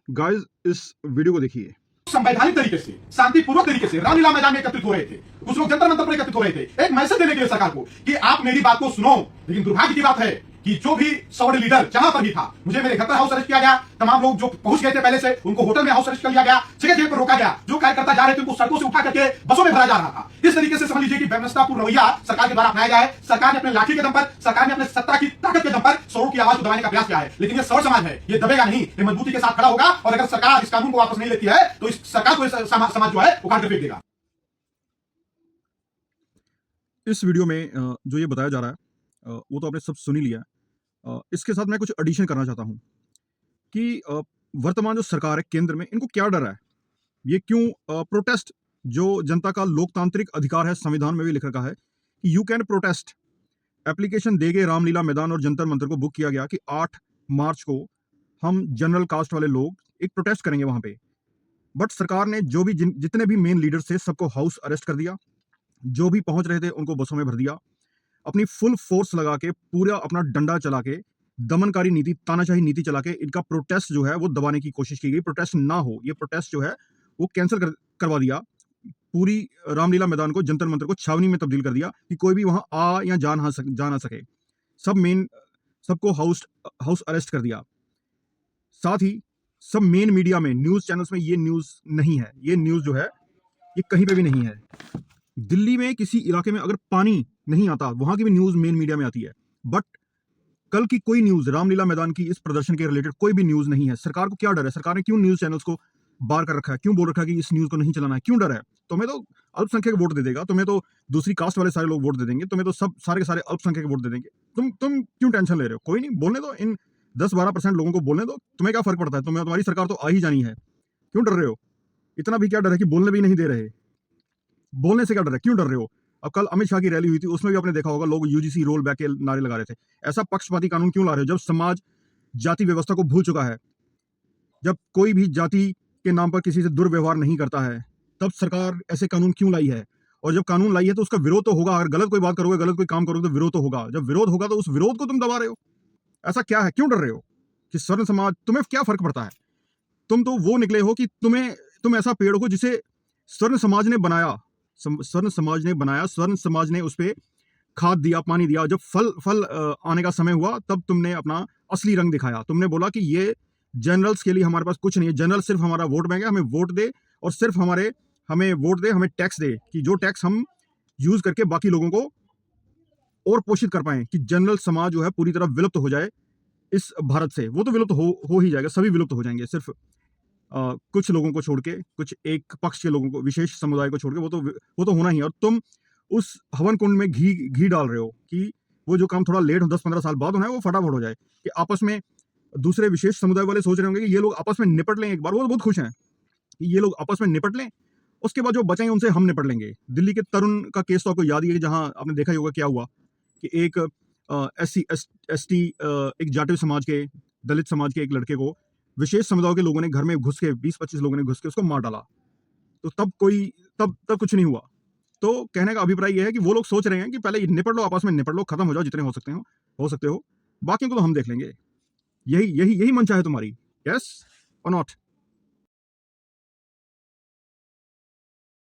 Guys इस video को देखिए। संवैधानिक तरीके से शांतिपूर्वक तरीके से रामलीला मैदान में एकत्रित हो रहे थे। कुछ लोग जंतर मंतर पर एकत्रित हो रहे थे एक मैसेज देने के लिए सरकार को कि आप मेरी बात को सुनो। लेकिन दुर्भाग्य की बात है कि जो भी सौड़ लीडर जहां पर भी था, मुझे मेरे घर पर हाउस अरेस्ट किया गया। तमाम लोग जो पहुंच गए थे पहले से, उनको होटल में हाउस अरेस्ट कर लिया गया। जगह जगह पर रोका गया। जो कार्यकर्ता जा रहे थे उनको सड़कों से उठा करके बसों में भरा जा रहा था। इस तरीके से समझ लीजिए कि व्यवस्थापूर्ण रवैया सरकार के द्वारा अपनाया गया है। सरकार ने अपने लाठी के दम पर, सरकार ने अपने सत्ता की ताकत के दम पर सौरों की आवाज को दबाने का प्रयास किया है। लेकिन ये सौर समाज है, ये दबेगा नहीं, ये मजबूती के साथ खड़ा होगा। और अगर सरकार इस कानून को वापस नहीं लेती है तो इस सरकार को समाज जो है उखाड़ कर फेंक देगा। इस वीडियो में जो ये बताया जा रहा है वो तो आपने सब सुन ही लिया है। इसके साथ मैं कुछ एडिशन करना चाहता हूँ कि वर्तमान जो सरकार है केंद्र में, इनको क्या डर है? ये क्यों प्रोटेस्ट, जो जनता का लोकतांत्रिक अधिकार है, संविधान में भी लिख रखा है कि यू कैन प्रोटेस्ट, एप्लीकेशन दे गए रामलीला मैदान और जंतर मंतर को बुक किया गया कि 8 मार्च को हम जनरल कास्ट वाले लोग एक प्रोटेस्ट करेंगे वहां पे। बट सरकार ने जो भी जितने भी मेन लीडर्स थे सबको हाउस अरेस्ट कर दिया। जो भी पहुंच रहे थे उनको बसों में भर दिया। अपनी फुल फोर्स लगा के, पूरा अपना डंडा चला के, दमनकारी नीति, तानाशाही नीति चला के इनका प्रोटेस्ट जो है वो दबाने की कोशिश की गई। प्रोटेस्ट ना हो, ये प्रोटेस्ट जो है वो कैंसिल करवा दिया। पूरी रामलीला मैदान को, जंतर मंतर को छावनी में तब्दील कर दिया कि कोई भी वहां आ या जा ना सके। सबको हाउस अरेस्ट कर दिया। साथ ही सब मेन मीडिया में, न्यूज चैनल्स में ये न्यूज नहीं है। ये न्यूज जो है ये कहीं पे भी नहीं है। दिल्ली में किसी इलाके में अगर पानी नहीं आता, वहां की भी न्यूज मेन मीडिया में आती है। बट कल की कोई न्यूज, रामलीला मैदान की इस प्रदर्शन के रिलेटेड कोई भी न्यूज नहीं है। सरकार को क्या डर है? सरकार ने क्यों न्यूज चैनल्स को बार कर रखा है? क्यों बोल रखा है कि इस न्यूज को नहीं चलाना है? क्यों डर है? तुम्हें तो अल्पसंख्यक वोट दे देगा, तुम्हें तो दूसरी कास्ट वाले सारे लोग वोट दे देंगे, तुम्हें तो सब सारे के सारे अल्पसंख्यक वोट दे देंगे। तुम क्यों टेंशन ले रहे हो? कोई नहीं, बोलने दो, इन 10-12% लोगों को बोलने दो। तुम्हें क्या फर्क पड़ता है? तुम्हारी सरकार तो आ ही जानी है। क्यों डर रहे हो? इतना भी क्या डर है कि बोलने भी नहीं दे रहे? बोलने से क्या डर है? क्यों डर रहे हो? अब कल अमित शाह की रैली हुई थी, उसमें भी आपने देखा होगा लोग यूजीसी रोल बैक के नारे लगा रहे थे। ऐसा पक्षपाती कानून क्यों ला रहे हो जब समाज जाति व्यवस्था को भूल चुका है? जब कोई भी जाति के नाम पर किसी से दुर्व्यवहार नहीं करता है, तब सरकार ऐसे कानून क्यों लाई है? और जब कानून लाई है तो उसका विरोध तो होगा। अगर गलत कोई बात करोगे, गलत कोई काम करोगे तो विरोध तो होगा। जब विरोध होगा तो उस विरोध को तुम दबा रहे हो। ऐसा क्या है? क्यों डर रहे हो कि स्वर्ण समाज, तुम्हें क्या फर्क पड़ता है? तुम तो वो निकले हो कि तुम ऐसा पेड़ हो जिसे स्वर्ण समाज ने बनाया। स्वर्ण समाज ने उस पर खाद दिया, पानी दिया। जब फल आने का समय हुआ तब तुमने अपना असली रंग दिखाया। तुमने बोला कि ये जनरल्स के लिए हमारे पास कुछ नहीं है, जनरल सिर्फ हमारा वोट बैंक है, हमें वोट दे और सिर्फ हमें वोट दे, हमें टैक्स दे कि जो टैक्स हम यूज करके बाकी लोगों को और पोषित कर पाए, कि जनरल समाज जो है पूरी तरह विलुप्त हो जाए इस भारत से। वो तो विलुप्त हो ही जाएगा, सभी विलुप्त हो जाएंगे। सिर्फ कुछ लोगों को छोड़ के, कुछ एक पक्ष के लोगों को, विशेष समुदाय को छोड़ के, वो तो होना ही है। और तुम उस हवन कुंड में घी डाल रहे हो कि वो जो काम थोड़ा लेट हो, 10-15 साल बाद होना है, वो फटाफट हो जाए। कि आपस में दूसरे विशेष समुदाय वाले सोच रहे होंगे कि ये लोग आपस में निपट लें एक बार। वो तो बहुत खुश हैं कि ये लोग आपस में निपट लें, उसके बाद जो बचेंगे उनसे हम निपट लेंगे। दिल्ली के तरुण का केस तो आपको याद ही है, जहां आपने देखा ही होगा क्या हुआ कि एक SC ST एक जाटव समाज के, दलित समाज के एक लड़के को विशेष समुदाय के लोगों ने घर में घुस के, 20-25 लोगों ने घुस के उसको मार डाला। तो तब कुछ नहीं हुआ। तो कहने का अभिप्राय यह है कि वो लोग सोच रहे हैं कि पहले निपट लो, आपस में निपट लो, खत्म हो जाओ जितने हो सकते हो, बाकियों को तो हम देख लेंगे। यही मंशा है तुम्हारी, यस और नॉट?